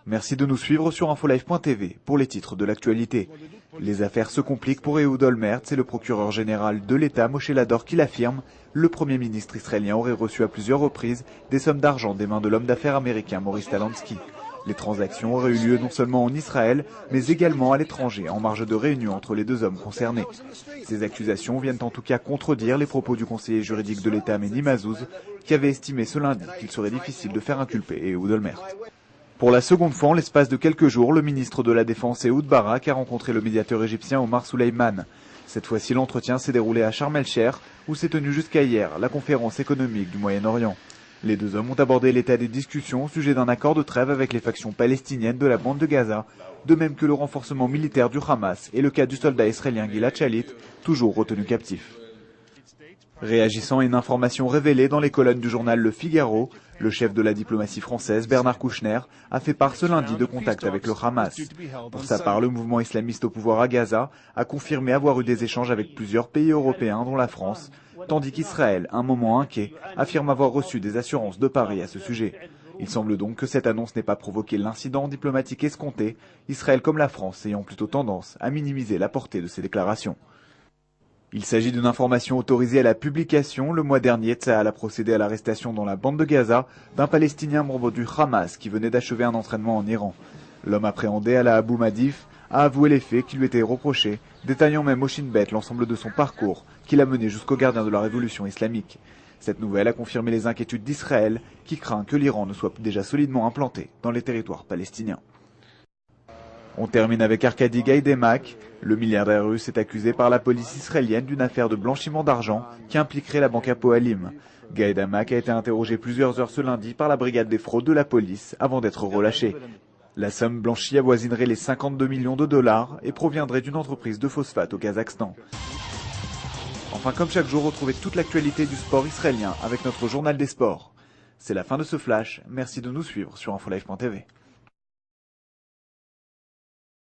Merci de nous suivre sur infolive.tv pour les titres de l'actualité. Les affaires se compliquent pour Ehud Olmert, c'est le procureur général de l'État Moshe Lador qui l'affirme. Le Premier ministre israélien aurait reçu à plusieurs reprises des sommes d'argent des mains de l'homme d'affaires américain Maurice Talansky. Les transactions auraient eu lieu non seulement en Israël, mais également à l'étranger, en marge de réunion entre les deux hommes concernés. Ces accusations viennent en tout cas contredire les propos du conseiller juridique de l'État Menny Mazouz, qui avait estimé ce lundi qu'il serait difficile de faire inculper Ehud Olmert. Pour la seconde fois en l'espace de quelques jours, le ministre de la Défense Ehud Barak a rencontré le médiateur égyptien Omar Suleiman. Cette fois-ci, l'entretien s'est déroulé à Sharm el-Sheikh, où s'est tenue jusqu'à hier la conférence économique du Moyen-Orient. Les deux hommes ont abordé l'état des discussions au sujet d'un accord de trêve avec les factions palestiniennes de la bande de Gaza, de même que le renforcement militaire du Hamas et le cas du soldat israélien Gilad Shalit, toujours retenu captif. Réagissant à une information révélée dans les colonnes du journal Le Figaro, le chef de la diplomatie française, Bernard Kouchner, a fait part ce lundi de contacts avec le Hamas. Pour sa part, le mouvement islamiste au pouvoir à Gaza a confirmé avoir eu des échanges avec plusieurs pays européens, dont la France, tandis qu'Israël, un moment inquiet, affirme avoir reçu des assurances de Paris à ce sujet. Il semble donc que cette annonce n'ait pas provoqué l'incident diplomatique escompté, Israël comme la France ayant plutôt tendance à minimiser la portée de ces déclarations. Il s'agit d'une information autorisée à la publication. Le mois dernier, Tsahal a procédé à l'arrestation dans la bande de Gaza d'un Palestinien membre du Hamas qui venait d'achever un entraînement en Iran. L'homme appréhendé à la Abu Madif a avoué les faits qui lui étaient reprochés, détaillant même au Shin Bet l'ensemble de son parcours qui l'a mené jusqu'au gardien de la révolution islamique. Cette nouvelle a confirmé les inquiétudes d'Israël qui craint que l'Iran ne soit déjà solidement implanté dans les territoires palestiniens. On termine avec Arkady Gaïdemak. Le milliardaire russe est accusé par la police israélienne d'une affaire de blanchiment d'argent qui impliquerait la banque Hapoalim. Gaïdemak a été interrogé plusieurs heures ce lundi par la brigade des fraudes de la police avant d'être relâché. La somme blanchie avoisinerait les 52 millions de dollars et proviendrait d'une entreprise de phosphate au Kazakhstan. Enfin, comme chaque jour, retrouvez toute l'actualité du sport israélien avec notre journal des sports. C'est la fin de ce flash. Merci de nous suivre sur infolive.tv.